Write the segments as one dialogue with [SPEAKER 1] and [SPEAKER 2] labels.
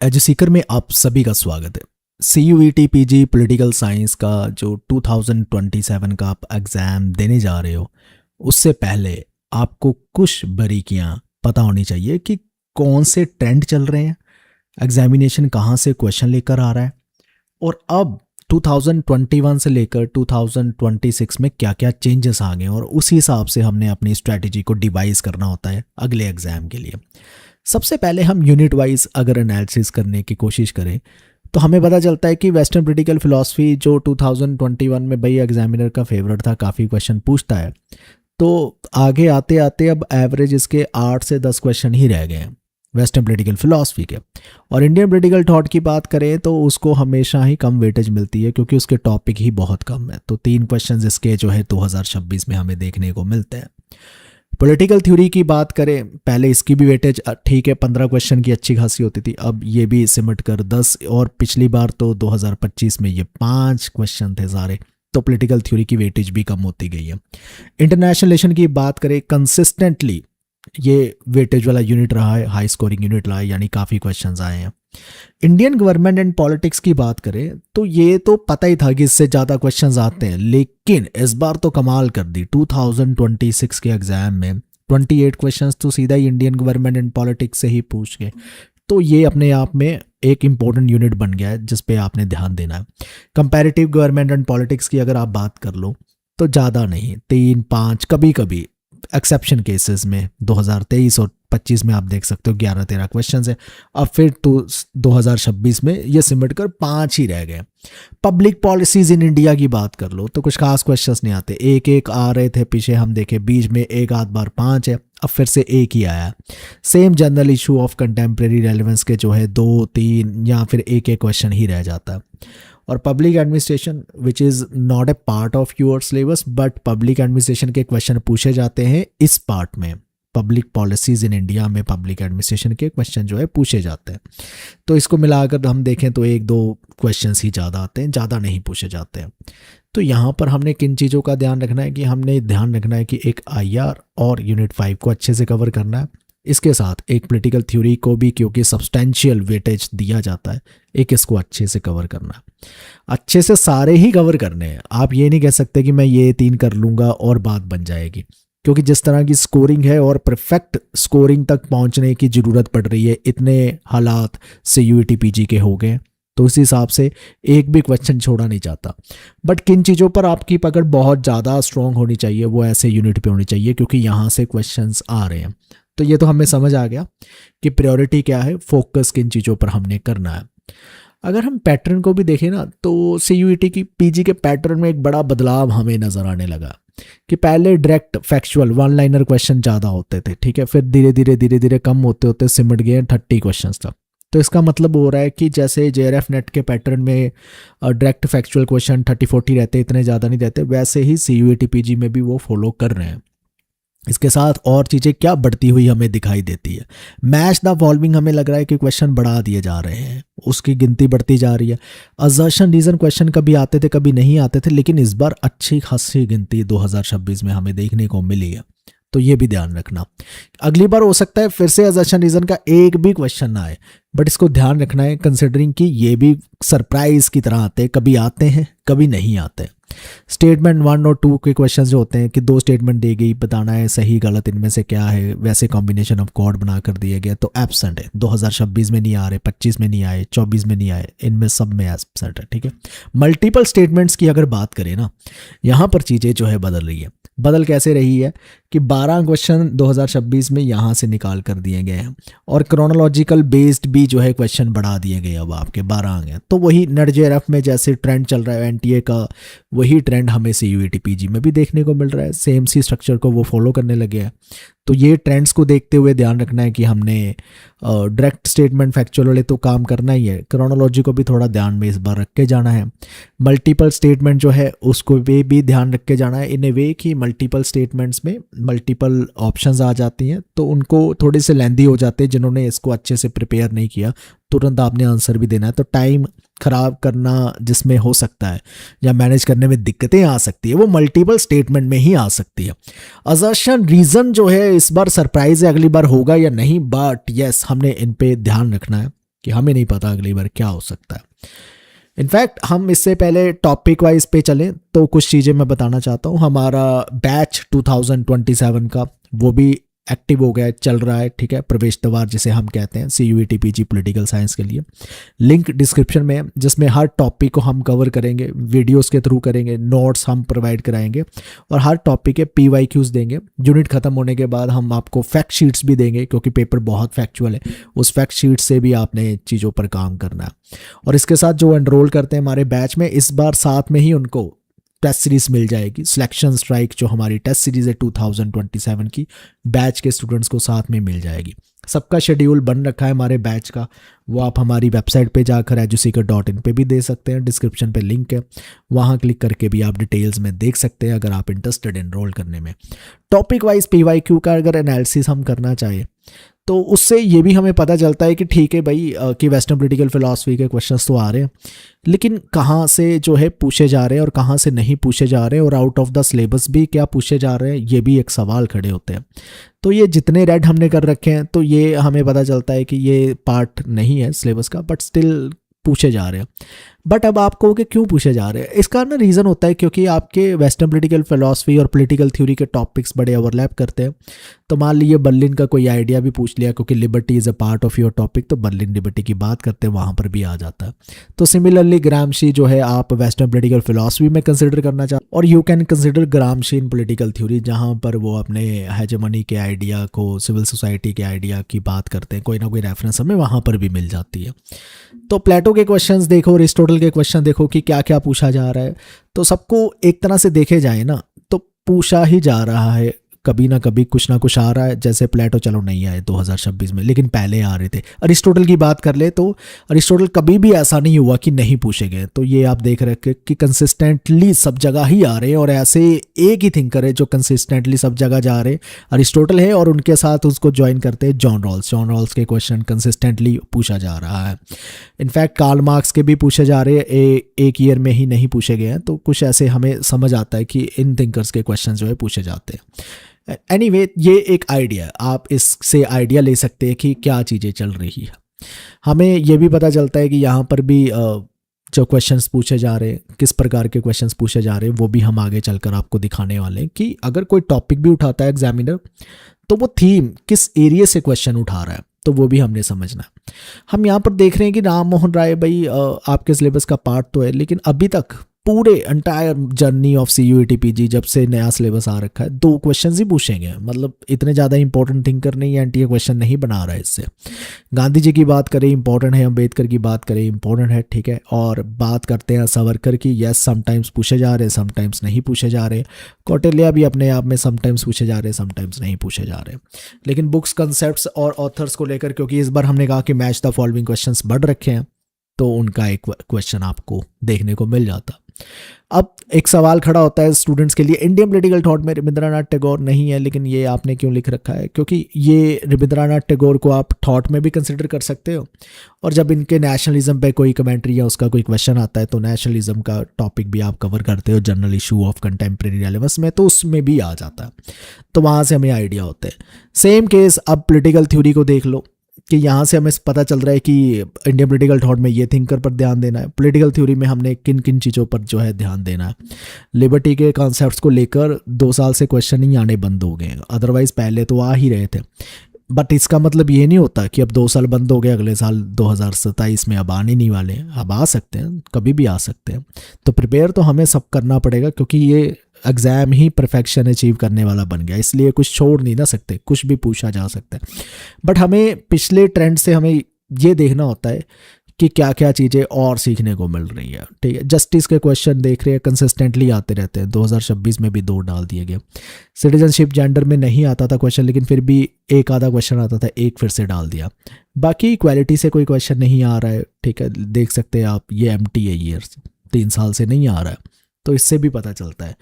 [SPEAKER 1] एजुसीकर में आप सभी का स्वागत है। CUET PG पॉलिटिकल साइंस का जो 2027 का आप एग्ज़ाम देने जा रहे हो, उससे पहले आपको कुछ बारीकियां पता होनी चाहिए कि कौन से ट्रेंड चल रहे हैं, एग्जामिनेशन कहाँ से क्वेश्चन लेकर आ रहा है और अब 2021 से लेकर 2026 में क्या क्या चेंजेस आ गए और उसी हिसाब से हमने अपनी स्ट्रैटेजी को डिवाइस करना होता है अगले एग्ज़ाम के लिए। सबसे पहले हम यूनिट वाइज अगर एनालिसिस करने की कोशिश करें तो हमें पता चलता है कि वेस्टर्न पॉलिटिकल फिलॉसफी जो 2021 में भाई एग्जामिनर का फेवरेट था, काफ़ी क्वेश्चन पूछता है, तो आगे आते आते अब एवरेज इसके 8 से 10 क्वेश्चन ही रह गए हैं वेस्टर्न पॉलिटिकल फिलॉसफी के। और इंडियन पॉलिटिकल थॉट की बात करें तो उसको हमेशा ही कम वेटेज मिलती है क्योंकि उसके टॉपिक ही बहुत कम है। तो 3 क्वेश्चन इसके जो है 2026 में हमें देखने को मिलते हैं। पॉलिटिकल थ्योरी की बात करें, पहले इसकी भी वेटेज ठीक है 15 क्वेश्चन की अच्छी खासी होती थी, अब ये भी सिमट कर 10 और पिछली बार तो 2025 में ये 5 क्वेश्चन थे सारे। तो पॉलिटिकल थ्योरी की वेटेज भी कम होती गई है। इंटरनेशनल रिलेशन की बात करें, कंसिस्टेंटली ये वेटेज वाला यूनिट रहा है, हाई स्कोरिंग यूनिट रहा है, यानी काफ़ी क्वेश्चंस आए हैं। इंडियन गवर्नमेंट एंड पॉलिटिक्स की बात करें तो ये तो पता ही था कि इससे ज़्यादा क्वेश्चंस आते हैं, लेकिन इस बार तो कमाल कर दी। 2026 के एग्जाम में 28 क्वेश्चंस तो सीधा ही इंडियन गवर्नमेंट एंड पॉलिटिक्स से ही पूछ गए। तो ये अपने आप में एक इम्पोर्टेंट यूनिट बन गया है जिस पे आपने ध्यान देना है। कंपैरेटिव गवर्नमेंट एंड पॉलिटिक्स की अगर आप बात कर लो तो ज़्यादा नहीं, 3-5 कभी कभी एक्सेप्शन केसेस में 2023 और 25 में आप देख सकते हो 11-13 क्वेश्चन है। अब फिर तो 2026 में ये सिमट कर 5 ही रह गए। पब्लिक पॉलिसीज इन इंडिया की बात कर लो तो कुछ खास क्वेश्चंस नहीं आते, एक एक आ रहे थे पीछे, हम देखे बीच में एक आध बार 5 है, अब फिर से एक ही आया। Same general issue of contemporary relevance के जो है 2-3 या फिर एक क्वेश्चन ही रह जाता है। और public administration which is not a part of your syllabus, but public administration के क्वेश्चन पूछे जाते हैं इस पार्ट में। पब्लिक पॉलिसीज़ इन इंडिया में पब्लिक एडमिनिस्ट्रेशन के क्वेश्चन जो है पूछे जाते हैं। तो इसको मिलाकर हम देखें तो 1-2 क्वेश्चंस ही ज़्यादा आते हैं, ज़्यादा नहीं पूछे जाते हैं। तो यहाँ पर हमने किन चीज़ों का ध्यान रखना है कि हमने ध्यान रखना है कि एक IR और यूनिट 5 को अच्छे से कवर करना है, इसके साथ एक पॉलिटिकल थ्योरी को भी क्योंकि सब्सटेंशियल वेटेज दिया जाता है, एक इसको अच्छे से कवर करना है। अच्छे से सारे ही कवर करने हैं, आप ये नहीं कह सकते कि मैं ये 3 कर लूँगा और बात बन जाएगी, क्योंकि जिस तरह की स्कोरिंग है और परफेक्ट स्कोरिंग तक पहुंचने की ज़रूरत पड़ रही है, इतने हालात CUET PG के हो गए, तो उस हिसाब से एक भी क्वेश्चन छोड़ा नहीं जाता। बट किन चीज़ों पर आपकी पकड़ बहुत ज़्यादा स्ट्रॉन्ग होनी चाहिए, वो ऐसे यूनिट पे होनी चाहिए क्योंकि यहाँ से क्वेश्चंस आ रहे हैं। तो ये तो हमें समझ आ गया कि प्रायोरिटी क्या है, फोकस किन चीज़ों पर हमने करना है। अगर हम पैटर्न को भी देखें ना तो CUET की PG के पैटर्न में एक बड़ा बदलाव हमें नज़र आने लगा कि पहले डायरेक्ट फैक्चुअल 1 लाइनर क्वेश्चन ज़्यादा होते थे, ठीक है, फिर धीरे धीरे कम होते होते सिमट गए 30 क्वेश्चन तक। तो इसका मतलब हो रहा है कि जैसे JRF नेट के पैटर्न में डायरेक्ट फैक्चुअल क्वेश्चन 30-40 रहते, इतने ज़्यादा नहीं रहते, वैसे ही CUET PG में भी वो फॉलो कर रहे हैं। इसके साथ और चीज़ें क्या बढ़ती हुई हमें दिखाई देती है, मैच द फॉलोइंग हमें लग रहा है कि क्वेश्चन बढ़ा दिए जा रहे हैं, उसकी गिनती बढ़ती जा रही है। असर्शन रीजन क्वेश्चन कभी आते थे कभी नहीं आते थे, लेकिन इस बार अच्छी खासी गिनती 2026 में हमें देखने को मिली है, तो ये भी ध्यान रखना। अगली बार हो सकता है फिर से असर्शन रीजन का एक भी क्वेश्चन ना आए, बट इसको ध्यान रखना है कंसिडरिंग कि ये भी सरप्राइज की तरह आते हैं, कभी आते हैं कभी नहीं आते। स्टेटमेंट 1 और 2 के क्वेश्चन जो होते हैं कि 2 स्टेटमेंट दी गई, बताना है सही गलत इनमें से क्या है, वैसे कॉम्बिनेशन ऑफ कॉर्ड बना कर दिए गए, तो एब्सेंट है। 2026 में नहीं आ रहे, 25 में नहीं आए, 24 में नहीं आए, इनमें सब में एब्सेंट है, ठीक है। मल्टीपल स्टेटमेंट्स की अगर बात करें ना, यहाँ पर चीज़ें जो है बदल रही है। बदल कैसे रही है कि 12 क्वेश्चन 2026 में यहाँ से निकाल कर दिए गए हैं और क्रोनोलॉजिकल बेस्ड भी जो है क्वेश्चन बढ़ा दिए गए, अब आपके 12 आ गए। तो वही नेट JRF में जैसे ट्रेंड चल रहा है NTA का, वही ट्रेंड हमें CUET PG में भी देखने को मिल रहा है, सेम सी स्ट्रक्चर को वो फॉलो करने लगे हैं। तो ये ट्रेंड्स को देखते हुए ध्यान रखना है कि हमने डायरेक्ट स्टेटमेंट फैक्चुअल वाले तो काम करना ही है, क्रोनोलॉजी को भी थोड़ा ध्यान में इस बार रख के जाना है। मल्टीपल स्टेटमेंट जो है उसको भी ध्यान रख के जाना है, इन ए वे कि मल्टीपल स्टेटमेंट्स में मल्टीपल ऑप्शंस आ जाती हैं, तो उनको थोड़े से लेंदी हो जाते हैं। जिन्होंने इसको अच्छे से प्रिपेयर नहीं किया, तुरंत आपने आंसर भी देना है, तो टाइम ख़राब करना जिसमें हो सकता है या मैनेज करने में दिक्कतें आ सकती है, वो मल्टीपल स्टेटमेंट में ही आ सकती है। असर्शन रीज़न जो है इस बार सरप्राइज है, अगली बार होगा या नहीं, बट यस हमने इन पे ध्यान रखना है। कि हमें नहीं पता अगली बार क्या हो सकता है। इनफैक्ट हम इससे पहले टॉपिक वाइज पे चलें तो कुछ चीज़ें मैं बताना चाहता हूँ। हमारा बैच 2027 का वो भी एक्टिव हो गया है, चल रहा है, ठीक है, प्रवेश द्वार जिसे हम कहते हैं CUET PG पॉलिटिकल साइंस के लिए। लिंक डिस्क्रिप्शन में है, जिसमें हर टॉपिक को हम कवर करेंगे, वीडियोस के थ्रू करेंगे, नोट्स हम प्रोवाइड कराएंगे और हर टॉपिक के PYQs देंगे। यूनिट खत्म होने के बाद हम आपको फैक्ट शीट्स भी देंगे, क्योंकि पेपर बहुत फैक्चुअल है, उस फैक्ट शीट से भी आपने चीज़ों पर काम करना है। और इसके साथ जो एनरोल करते हैं हमारे बैच में, इस बार साथ में ही उनको टेस्ट सीरीज मिल जाएगी। सिलेक्शन स्ट्राइक जो हमारी टेस्ट सीरीज है 2027 की, बैच के स्टूडेंट्स को साथ में मिल जाएगी। सबका शेड्यूल बन रखा है हमारे बैच का, वो आप हमारी वेबसाइट पे जाकर eduseeker.in पे भी दे सकते हैं, डिस्क्रिप्शन पे लिंक है, वहाँ क्लिक करके भी आप डिटेल्स में देख सकते हैं अगर आप इंटरेस्टेड एनरोल करने में। टॉपिक वाइज PYQ का अगर एनालिसिस हम करना चाहें तो उससे ये भी हमें पता चलता है कि ठीक है भाई कि वेस्टर्न पॉलिटिकल फिलॉसफी के क्वेश्चंस तो आ रहे हैं, लेकिन कहाँ से जो है पूछे जा रहे हैं और कहाँ से नहीं पूछे जा रहे हैं, और आउट ऑफ द सिलेबस भी क्या पूछे जा रहे हैं, ये भी एक सवाल खड़े होते हैं। तो ये जितने रेड हमने कर रखे हैं तो ये हमें पता चलता है कि ये पार्ट नहीं है सिलेबस का, बट स्टिल पूछे जा रहे हैं। बट अब आप कहोगे क्यों पूछे जा रहे हैं, इसका ना रीज़न होता है क्योंकि आपके वेस्टर्न पॉलिटिकल फिलॉसफी और पॉलिटिकल थ्योरी के टॉपिक्स बड़े ओवरलैप करते हैं। तो मान लीजिए बर्लिन का कोई आइडिया भी पूछ लिया, क्योंकि liberty is a part of your topic, तो बर्लिन लिबर्टी की बात करते हैं, वहाँ पर भी आ जाता है। तो सिमिलरली ग्रामशी जो है आप वेस्टर्न पॉलिटिकल फिलॉसफी में कंसिडर करना चाहते, और you can consider ग्रामशी in political theory, जहाँ पर वो अपने हेजेमनी के आइडिया को, सिविल सोसाइटी के आइडिया की बात करते हैं, कोई ना कोई रेफरेंस हमें वहाँ पर भी मिल जाती है। तो प्लेटो के क्वेश्चंस देखो, अरिस्टोटल के क्वेश्चन देखो कि क्या क्या पूछा जा रहा है, तो सबको एक तरह से देखे जाए ना तो पूछा ही जा रहा है, कभी ना कभी कुछ ना कुछ आ रहा है। जैसे प्लेटो चलो नहीं आए 2026 में, लेकिन पहले आ रहे थे। अरिस्टोटल की बात कर ले तो अरिस्टोटल कभी भी ऐसा नहीं हुआ कि नहीं पूछे गए, तो ये आप देख रहे कि कंसिस्टेंटली सब जगह ही आ रहे हैं, और ऐसे एक ही थिंकर है जो कंसिस्टेंटली सब जगह जा रहे हैं, अरिस्टोटल है, और उनके साथ उसको ज्वाइन करते हैं जॉन रॉल्स। जॉन रॉल्स के क्वेश्चन कंसिस्टेंटली पूछा जा रहा है। इनफैक्ट कार्ल मार्क्स के भी पूछे जा रहे हैं, एक ईयर में ही नहीं पूछे गए हैं, तो कुछ ऐसे हमें समझ आता है कि इन थिंकर्स के क्वेश्चन जो है पूछे जाते हैं। एनीवे ये एक आइडिया है, आप इससे आइडिया ले सकते हैं कि क्या चीज़ें चल रही है। हमें ये भी पता चलता है कि यहाँ पर भी जो क्वेश्चंस पूछे जा रहे हैं, किस प्रकार के क्वेश्चंस पूछे जा रहे हैं, वो भी हम आगे चलकर आपको दिखाने वाले हैं कि अगर कोई टॉपिक भी उठाता है एग्जामिनर, तो वो थीम किस एरिया से क्वेश्चन उठा रहा है, तो वो भी हमने समझना है। हम यहाँ पर देख रहे हैं कि राम मोहन राय भाई आपके सिलेबस का पार्ट तो है, लेकिन अभी तक पूरे entire journey of CUET PG जब से नया सिलेबस आ रखा है 2 क्वेश्चन ही पूछेंगे, मतलब इतने ज़्यादा इंपॉर्टेंट थिंकर नहीं है, एंटी क्वेश्चन नहीं बना रहा है इससे। गांधी जी की बात करें इंपॉर्टेंट है, अम्बेडकर की बात करें इंपॉर्टेंट है, ठीक है, और बात करते हैं सावरकर की, यस समटाइम्स पूछे जा रहे हैं, समटाइम्स नहीं पूछे जा रहे। कौटिल्य भी अपने आप में समटाइम्स पूछे जा रहे हैं, समटाइम्स नहीं पूछे जा रहे। लेकिन बुक्स, कंसेप्ट्स और ऑथर्स को लेकर, क्योंकि इस बार हमने कहा कि मैच द फॉलोइंग क्वेश्चंस बढ़ रखे हैं, तो उनका एक क्वेश्चन आपको देखने को मिल जाता। अब एक सवाल खड़ा होता है स्टूडेंट्स के लिए, इंडियन पॉलिटिकल थॉट में रविंद्रनाथ टैगोर नहीं है, लेकिन ये आपने क्यों लिख रखा है? क्योंकि ये रविंद्रनाथ टैगोर को आप थॉट में भी कंसिडर कर सकते हो, और जब इनके नेशनलिज्म पे कोई कमेंट्री या उसका कोई क्वेश्चन आता है तो नेशनलिज्म का टॉपिक भी आप कवर करते हो general issue of contemporary relevance में, तो उसमें भी आ जाता है, तो वहाँ से हमें आइडिया होता है। सेम केस अब पॉलिटिकल थ्योरी को देख लो कि यहाँ से हमें पता चल रहा है कि इंडियन पॉलिटिकल थॉट में ये थिंकर पर ध्यान देना है, पॉलिटिकल थ्योरी में हमने किन किन चीज़ों पर जो है ध्यान देना है। लिबर्टी के कॉन्सेप्ट्स को लेकर 2 साल से क्वेश्चन ही आने बंद हो गए हैं, अदरवाइज़ पहले तो आ ही रहे थे। बट इसका मतलब ये नहीं होता कि अब 2 साल बंद हो गए, अगले साल 2027 में अब आने नहीं वाले हैं, अब आ सकते हैं, कभी भी आ सकते हैं। तो प्रिपेयर तो हमें सब करना पड़ेगा, क्योंकि ये एग्ज़ाम ही परफेक्शन अचीव करने वाला बन गया, इसलिए कुछ छोड़ नहीं ना सकते, कुछ भी पूछा जा सकता है। बट हमें पिछले ट्रेंड से हमें ये देखना होता है कि क्या क्या चीज़ें और सीखने को मिल रही है, ठीक है। जस्टिस के क्वेश्चन देख रहे हैं, कंसिस्टेंटली आते रहते हैं, 2026 में भी 2 डाल दिए गए। सिटीजनशिप जेंडर में नहीं आता था क्वेश्चन, लेकिन फिर भी एक आधा क्वेश्चन आता था, एक फिर से डाल दिया। बाकी इक्वालिटी से कोई क्वेश्चन नहीं आ रहा है, ठीक है, देख सकते हैं आप, ये एम्प्टी है, ईयर 3 साल से नहीं आ रहा है। तो इससे भी पता चलता है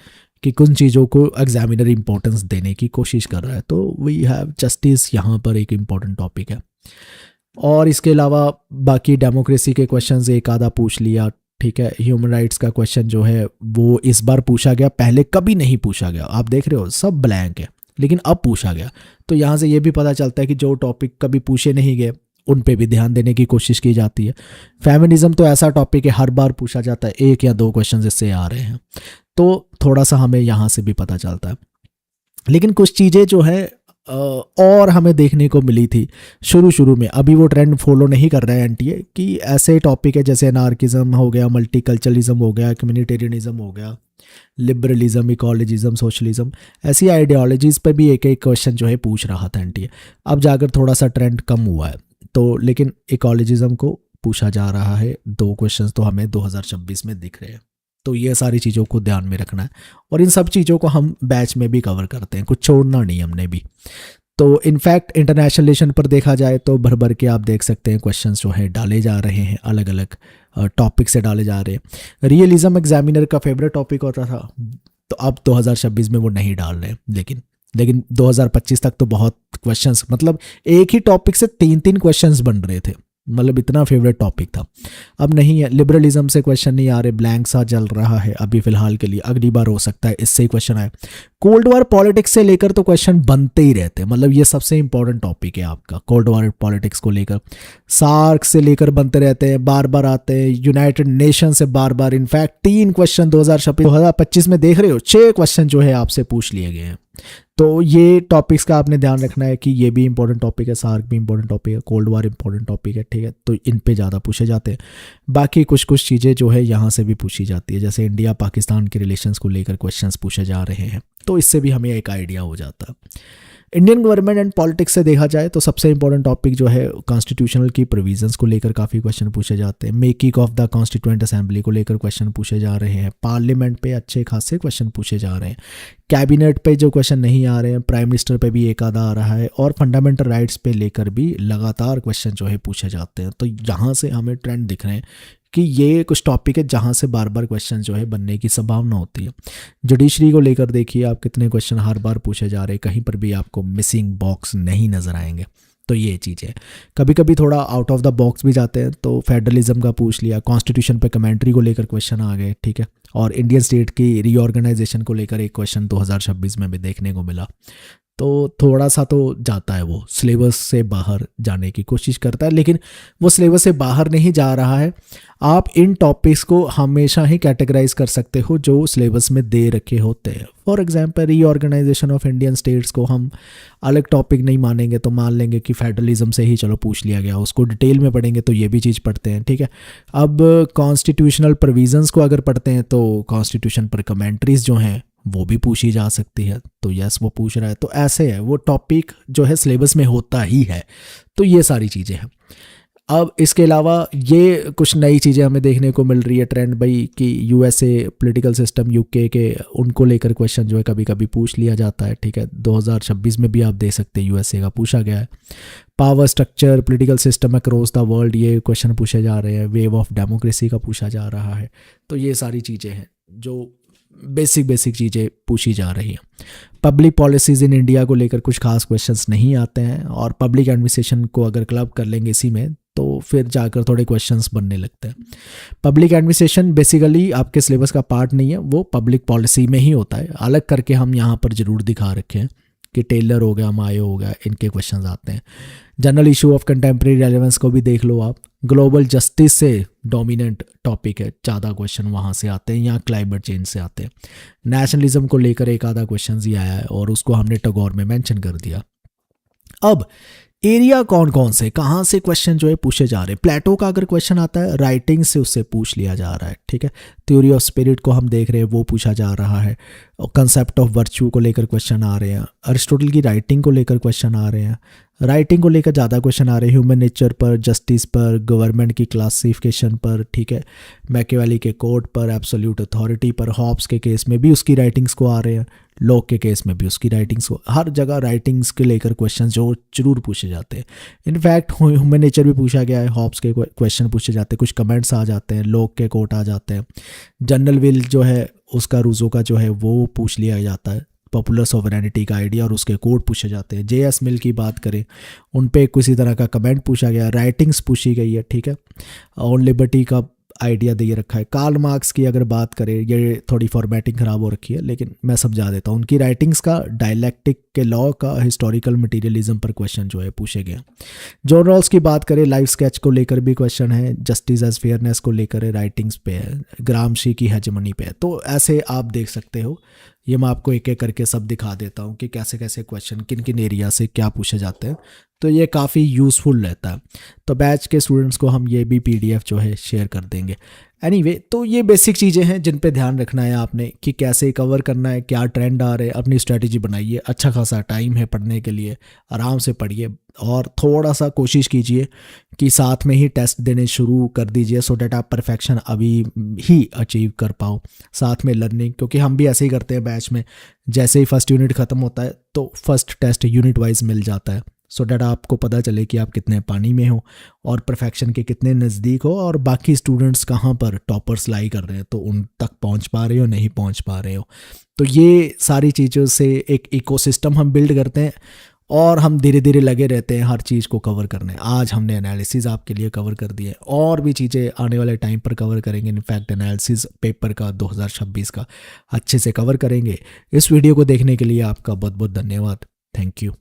[SPEAKER 1] कि कुछ चीज़ों को एग्जामिनर इंपॉर्टेंस देने की कोशिश कर रहा है। तो वी हैव जस्टिस यहाँ पर एक इम्पॉर्टेंट टॉपिक है। और इसके अलावा बाकी डेमोक्रेसी के क्वेश्चंस एक आधा पूछ लिया, ठीक है। ह्यूमन राइट्स का क्वेश्चन जो है वो इस बार पूछा गया, पहले कभी नहीं पूछा गया। आप देख रहे हो सब ब्लैंक है, लेकिन अब पूछा गया। तो यहाँ से ये भी पता चलता है कि जो टॉपिक कभी पूछे नहीं गए उन पे भी ध्यान देने की कोशिश की जाती है। फेमिनिज्म तो ऐसा टॉपिक है हर बार पूछा जाता है, 1 या 2 क्वेश्चन इससे आ रहे हैं, तो थोड़ा सा हमें यहाँ से भी पता चलता है। लेकिन कुछ चीज़ें जो है और हमें देखने को मिली थी शुरू शुरू में, अभी वो ट्रेंड फॉलो नहीं कर रहा है एनटीए, कि ऐसे टॉपिक है जैसे अनार्किज्म हो गया, मल्टीकल्चरलिज्म हो गया, कम्युनिटेरियनिज्म हो गया, लिबरलिज्म, इकोलॉजिज्म, सोशलिज्म, ऐसी आइडियोलॉजीज़ पर भी एक एक क्वेश्चन जो है पूछ रहा था एनटीए। अब जाकर थोड़ा सा ट्रेंड कम हुआ है, तो लेकिन इकोलॉजिज्म को पूछा जा रहा है, 2 क्वेश्चंस तो हमें 2026 में दिख रहे हैं। तो ये सारी चीज़ों को ध्यान में रखना है, और इन सब चीज़ों को हम बैच में भी कवर करते हैं, कुछ छोड़ना नहीं हमने भी। तो इनफैक्ट इंटरनेशनल रिलेशन पर देखा जाए तो भर भर के आप देख सकते हैं क्वेश्चंस जो है डाले जा रहे हैं, अलग अलग टॉपिक से डाले जा रहे हैं। रियलिज्म एग्जामिनर का फेवरेट टॉपिक होता था, तो अब 2026 में वो नहीं डाल रहे हैं, लेकिन 2025 तक तो बहुत क्वेश्चंस, मतलब एक ही टॉपिक से 3-3 क्वेश्चंस बन रहे थे, मतलब इतना फेवरेट टॉपिक था। अब नहीं है, लिबरलिज्म से क्वेश्चन नहीं आ रहे, ब्लैंक सा चल रहा है अभी फिलहाल के लिए, अगली बार हो सकता है इससे ही क्वेश्चन आए। कोल्ड वॉर पॉलिटिक्स से लेकर तो क्वेश्चन बनते ही रहते हैं, मतलब ये सबसे इंपॉर्टेंट टॉपिक है आपका, कोल्ड वॉर पॉलिटिक्स को लेकर। सार्क से लेकर बनते रहते हैं, बार बार आते हैं, यूनाइटेड नेशन से बार बार, इनफैक्ट 3 क्वेश्चन 2025 में देख रहे हो, 6 क्वेश्चन जो है आपसे पूछ लिए गए हैं। तो ये टॉपिक्स का आपने ध्यान रखना है कि ये भी इंपॉर्टेंट टॉपिक है, सार्क भी इंपॉर्टेंट टॉपिक है, कोल्ड वॉर इंपॉर्टेंट टॉपिक है, ठीक है, तो इन पे ज़्यादा पूछे जाते हैं। बाकी कुछ कुछ चीज़ें जो है यहाँ से भी पूछी जाती है, जैसे इंडिया पाकिस्तान के रिलेशंस को लेकर क्वेश्चंस पूछे जा रहे हैं, तो इससे भी हमें एक आइडिया हो जाता है। इंडियन गवर्नमेंट एंड पॉलिटिक्स से देखा जाए तो सबसे इंपॉर्टेंट टॉपिक जो है कॉन्स्टिट्यूशनल की प्रोविजंस को लेकर काफ़ी क्वेश्चन पूछे जाते हैं। Making of the constituent assembly को लेकर क्वेश्चन पूछे जा रहे हैं। पार्लियामेंट पे अच्छे खासे क्वेश्चन पूछे जा रहे हैं। कैबिनेट पे जो क्वेश्चन नहीं आ रहे हैं, प्राइम मिनिस्टर पे भी एक आधा आ रहा है, और फंडामेंटल राइट्स पे लेकर भी लगातार क्वेश्चन जो है पूछे जाते हैं। तो यहाँ से हमें ट्रेंड दिख रहे हैं कि ये कुछ टॉपिक है जहाँ से बार बार क्वेश्चन जो है बनने की संभावना होती है। जुडिशरी को लेकर देखिए आप, कितने क्वेश्चन हर बार पूछे जा रहे हैं, कहीं पर भी आपको मिसिंग बॉक्स नहीं नज़र आएंगे। तो ये चीज़ें कभी कभी थोड़ा आउट ऑफ द बॉक्स भी जाते हैं, तो फेडरलिज्म का पूछ लिया, कॉन्स्टिट्यूशन पे कमेंट्री को लेकर क्वेश्चन आ गए, ठीक है, और इंडियन स्टेट की रीऑर्गेनाइजेशन को लेकर एक क्वेश्चन 2026 में भी देखने को मिला। तो थोड़ा सा तो जाता है, वो सिलेबस से बाहर जाने की कोशिश करता है, लेकिन वो सिलेबस से बाहर नहीं जा रहा है। आप इन टॉपिक्स को हमेशा ही कैटेगराइज कर सकते हो जो सिलेबस में दे रखे होते हैं। For example reorganisation of Indian states को हम अलग टॉपिक नहीं मानेंगे, तो मान लेंगे कि फेडरलिज्म से ही चलो पूछ लिया गया, उसको डिटेल में पढ़ेंगे तो ये भी चीज़ पढ़ते हैं, ठीक है। अब कॉन्स्टिट्यूशनल प्रोविजंस को अगर पढ़ते हैं तो कॉन्स्टिट्यूशन पर कमेंट्रीज जो हैं वो भी पूछी जा सकती है, तो यस वो पूछ रहा है, तो ऐसे है, वो टॉपिक जो है सिलेबस में होता ही है। तो ये सारी चीज़ें हैं। अब इसके अलावा ये कुछ नई चीज़ें हमें देखने को मिल रही है ट्रेंड भाई, कि यूएसए पॉलिटिकल सिस्टम, यूके के, उनको लेकर क्वेश्चन जो है कभी कभी पूछ लिया जाता है, ठीक है। 2026 में भी आप देख सकते हैं यूएसए का पूछा गया है। Power structure, political system across the world, ये क्वेश्चन पूछे जा रहे हैं। वेव ऑफ डेमोक्रेसी का पूछा जा रहा है। तो ये सारी चीज़ें हैं जो बेसिक चीज़ें पूछी जा रही हैं। पब्लिक पॉलिसीज़ इन इंडिया को लेकर कुछ खास क्वेश्चंस नहीं आते हैं, और पब्लिक एडमिनिस्ट्रेशन को अगर क्लब कर लेंगे इसी में तो फिर जाकर थोड़े क्वेश्चंस बनने लगते हैं। पब्लिक एडमिनिस्ट्रेशन बेसिकली आपके सिलेबस का पार्ट नहीं है, वो पब्लिक पॉलिसी में ही होता है। अलग करके हम यहाँ पर ज़रूर दिखा रखे हैं कि टेलर हो गया, मायो हो गया, इनके क्वेश्चंस आते हैं। General issue of contemporary relevance को भी देख लो आप, ग्लोबल जस्टिस से डोमिनेंट टॉपिक है, ज़्यादा क्वेश्चन वहाँ से आते हैं, या क्लाइमेट चेंज से आते हैं। नेशनलिज्म को लेकर एक आधा क्वेश्चन ही आया है, और उसको हमने टैगोर में मेंशन कर दिया। अब एरिया कौन कौन से, कहाँ से क्वेश्चन जो है पूछे जा रहे हैं। प्लेटो का अगर क्वेश्चन आता है, राइटिंग से उससे पूछ लिया जा रहा है, ठीक है। थ्योरी ऑफ स्पिरिट को हम देख रहे हैं, वो पूछा जा रहा है। और कंसेप्ट ऑफ वर्च्यू को लेकर क्वेश्चन आ रहे हैं। अरिस्टोटल की राइटिंग को लेकर क्वेश्चन आ रहे हैं। राइटिंग को लेकर ज़्यादा क्वेश्चन आ रहे हैं, ह्यूमन नेचर पर, जस्टिस पर, गवर्नमेंट की क्लासिफिकेशन पर, ठीक है, मैकियावेली के कोड पर, एब्सोल्यूट अथॉरिटी पर, हॉब्स के केस में भी उसकी राइटिंग्स को आ रहे हैं, लॉक के केस में भी उसकी राइटिंग्स को, हर जगह राइटिंग्स के लेकर क्वेश्चन जो जरूर पूछे जाते हैं। इनफैक्ट ह्यूमन नेचर भी पूछा गया है, हॉब्स के क्वेश्चन पूछे जाते हैं, कुछ कमेंट्स आ जाते हैं, लॉक के कोट आ जाते हैं। जनरल विल जो है उसका, रूजो का जो है वो पूछ लिया जाता है, पॉपुलर सोवरेनिटी का आइडिया, और उसके कोड पूछे जाते हैं। जे.एस. मिल की बात करें, उन पे किसी तरह का कमेंट पूछा गया, राइटिंग्स पूछी गई है, ठीक है। ऑन लिबर्टी का आइडिया दे रखा है। कार्ल मार्क्स की अगर बात करें, ये थोड़ी फॉर्मेटिंग ख़राब हो रखी है लेकिन मैं समझा देता हूँ। उनकी राइटिंग्स का डायलैक्टिक के लॉ का हिस्टोरिकल मटेरियलिज्म पर क्वेश्चन जो है पूछे गए। जॉन रॉल्स की बात करें, लाइफ स्केच को लेकर भी क्वेश्चन है, जस्टिस एज फेयरनेस को लेकर है, राइटिंग्स पे है, ग्रामशी की हेजेमनी पे है। तो ऐसे आप देख सकते हो। ये मैं आपको एक एक करके सब दिखा देता हूँ कि कैसे कैसे क्वेश्चन किन किन एरिया से क्या पूछे जाते हैं। तो ये काफ़ी यूज़फुल रहता है। तो बैच के स्टूडेंट्स को हम ये भी पीडीएफ जो है शेयर कर देंगे। एनीवे, तो ये बेसिक चीज़ें हैं जिन पे ध्यान रखना है आपने कि कैसे कवर करना है, क्या ट्रेंड आ रहे हैं, अपनी स्ट्रेटजी बनाइए। अच्छा खासा टाइम है पढ़ने के लिए, आराम से पढ़िए और थोड़ा सा कोशिश कीजिए कि साथ में ही टेस्ट देने शुरू कर दीजिए सो डैट आप परफेक्शन अभी ही अचीव कर पाओ। साथ में लर्निंग, क्योंकि हम भी ऐसे ही करते हैं बैच में, जैसे ही फर्स्ट यूनिट ख़त्म होता है तो फर्स्ट टेस्ट यूनिट वाइज मिल जाता है सो डैट आपको पता चले कि आप कितने पानी में हो और परफेक्शन के कितने नज़दीक हो और बाकी स्टूडेंट्स कहाँ पर टॉपर्स लाई कर रहे हैं, तो उन तक पहुँच पा रहे हो नहीं पहुँच पा रहे हो। तो ये सारी चीज़ों से एक इकोसिस्टम हम बिल्ड करते हैं और हम धीरे धीरे लगे रहते हैं हर चीज़ को कवर करने। आज हमने एनालिसिस आपके लिए कवर कर दिए, और भी चीज़ें आने वाले टाइम पर कवर करेंगे। इनफैक्ट एनालिसिस पेपर का 2026 का अच्छे से कवर करेंगे। इस वीडियो को देखने के लिए आपका बहुत बहुत धन्यवाद। Thank you.